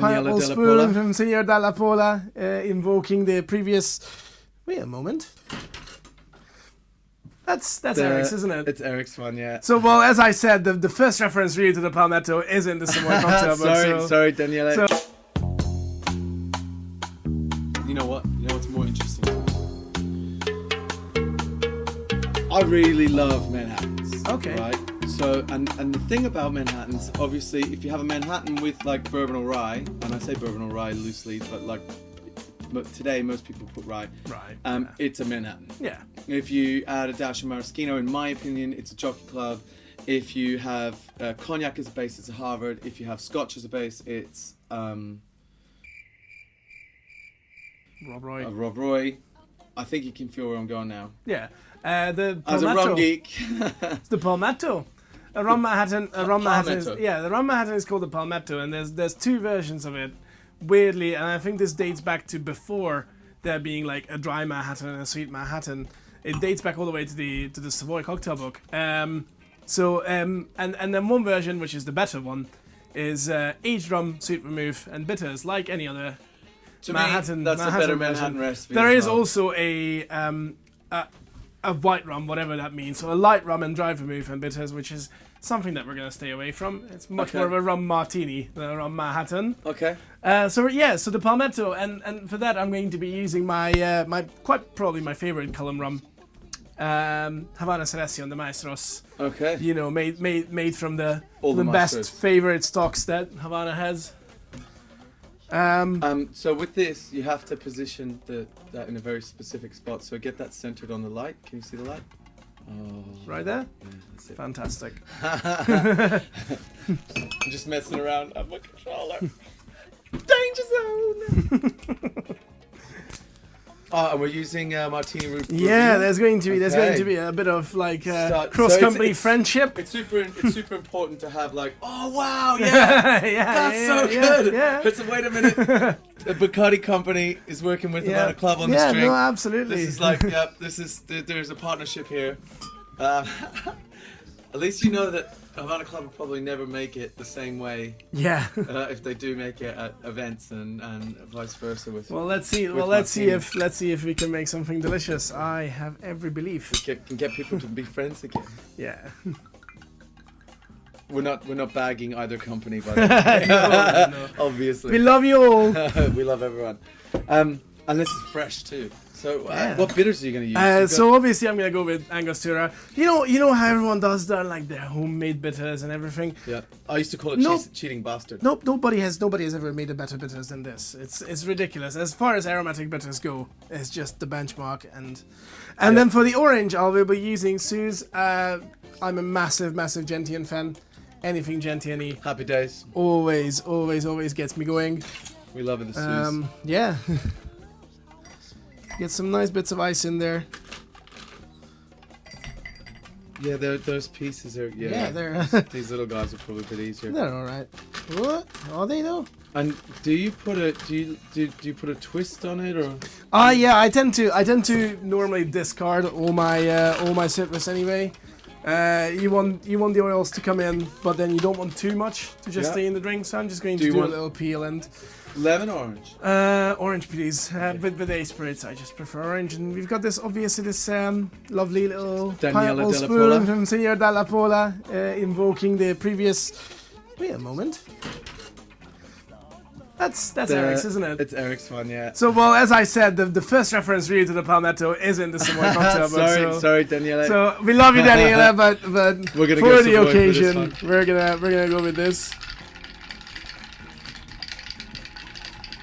Pineapple Della spoon Pola. from Signor Della Pola, invoking the previous... Wait a moment. That's Eric's, isn't it? It's Eric's one, yeah. So, well, as I said, the first reference really to the Palmetto is in the Savoy cocktail book. Sorry, Daniela. You know what? You know what's more interesting? I really love Manhattans. Okay. Right? So, and the thing about Manhattans, obviously, if you have a Manhattan with like bourbon or rye, and I say bourbon or rye loosely, but today most people put rye. Right. It's a Manhattan. Yeah. If you add a dash of maraschino, in my opinion, it's a Jockey Club. If you have cognac as a base, it's a Harvard. If you have Scotch as a base, it's Rob Roy. a Rob Roy. I think you can feel where I'm going now. Yeah. The Palmetto. As a rum geek. It's the Palmetto. A rum Manhattan. The rum Manhattan is called the Palmetto, and there's two versions of it. Weirdly, and I think this dates back to before there being like a dry Manhattan and a sweet Manhattan. It dates back all the way to the Savoy cocktail book. And then one version, which is the better one, is aged rum, sweet vermouth, and bitters, like any other Manhattan. Me, that's a better Manhattan recipe. There is also a white rum, whatever that means. So a light rum and dry vermouth and bitters, which is something that we're going to stay away from. It's much more of a rum martini than a rum Manhattan. Okay. So the Palmetto, and for that I'm going to be using my quite probably my favorite Callan rum, Havana Selection, the Maestros. Okay. You know, made from the the best favorite stocks that Havana has. So with this, you have to position that in a very specific spot. So get that centered on the light. Can you see the light? Oh, right there? Yeah, that's it. Fantastic. I'm just messing around. I'm a controller. Danger zone. And we're using Martini Root. Yeah, there's going to be a bit of like cross-company friendship. It's super important to have like, oh wow, that's so good. Yeah. But wait a minute, the Bacardi company is working with Havana Club on this drink. Yeah, no, absolutely. This is like, there's a partnership here. At least you know that Havana Club will probably never make it the same way. Yeah. If they do make it at events and vice versa with. Well, let's see. Let's see if we can make something delicious. I have every belief. We can get people to be friends again. Yeah. We're not bagging either company, by the way. No. Obviously. We love you all. We love everyone. And this is fresh too. So what bitters are you going to use? So obviously I'm going to go with Angostura. You know how everyone does their homemade bitters and everything. Yeah. I used to call it cheating bastard. Nope, nobody has ever made a better bitters than this. It's ridiculous. As far as aromatic bitters go, it's just the benchmark. And then for the orange, I will be using Suze. I'm a massive Gentian fan. Anything Gentian-y. Happy days. Always gets me going. We love it, the Suze. Yeah. Get some nice bits of ice in there. Yeah, those pieces are. Yeah, they're. These little guys are probably a bit easier. They're all right. What are they though? And do you put a twist on it or? Yeah, I tend to normally discard all my citrus anyway. You want the oils to come in, but then you don't want too much to just stay in the drink. So I'm just going to do a little peel and. Lemon or orange? Orange, please. With the spirits, I just prefer orange. And we've got this lovely little pineapple spoon from Signor Della Pola, invoking the previous. Wait a moment. That's Eric's, isn't it? It's Eric's one, yeah. So, well, as I said, the first reference really to the Palmetto is in the Savoy cocktail book. Sorry, Daniela. So we love you, Daniela, but we're gonna for the occasion, we're gonna go with this.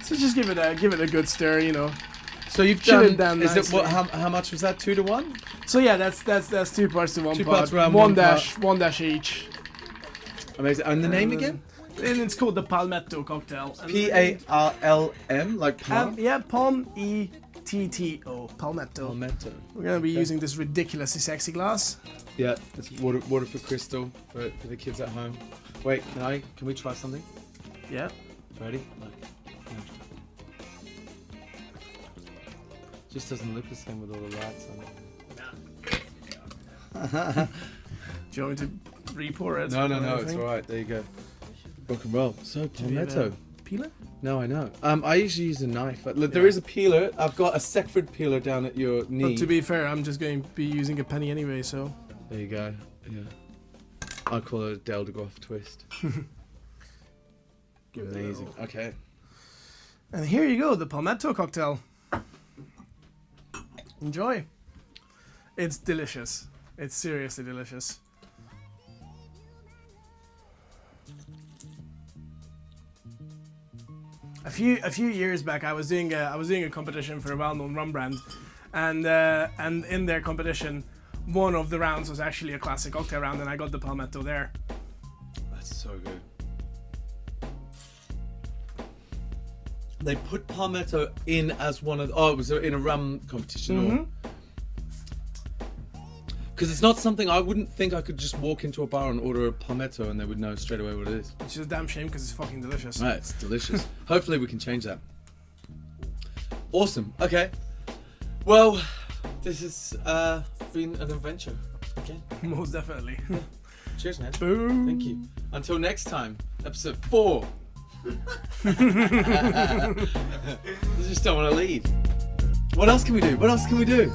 So just give it a good stir, you know. So you've Chill done. it down Is nicely. it how much was that? 2 to 1? So yeah, that's 2 parts to 1 2 part. parts around one 1 dash, part. 1 dash each. Amazing. And the name again? And it's called the Palmetto cocktail. Palm, like palm. Yeah, Palm ETTO, Palmetto. Palmetto. We're gonna be using this ridiculously sexy glass. Yeah, it's water for crystal for the kids at home. Wait, can we try something? Yeah. Ready? Look. Just doesn't look the same with all the lights on it. Do you want me to re-pour it? No, it's alright. There you go. Rock and roll. So, Palmetto. peeler? No, I know. I usually use a knife. There is a peeler. I've got a Seckford peeler down at your knee. But to be fair, I'm just going to be using a penny anyway, so... There you go. Yeah. I call it a Del de Groff twist. Amazing. Okay. And here you go, the Palmetto cocktail. Enjoy. It's delicious. It's seriously delicious. A few years back, I was doing a competition for a well-known rum brand, and in their competition, one of the rounds was actually a classic cocktail round, and I got the Palmetto there. That's so good. They put Palmetto in as one of... Oh, it was in a rum competition. Because it's not something... I wouldn't think I could just walk into a bar and order a Palmetto and they would know straight away what it is. Which is a damn shame because it's fucking delicious. Right, it's delicious. Hopefully we can change that. Awesome. Okay. Well, this has been an adventure. Again. Most definitely. Cheers, man. Boom. Thank you. Until next time, episode 4. I just don't want to leave. What else can we do? What else can we do?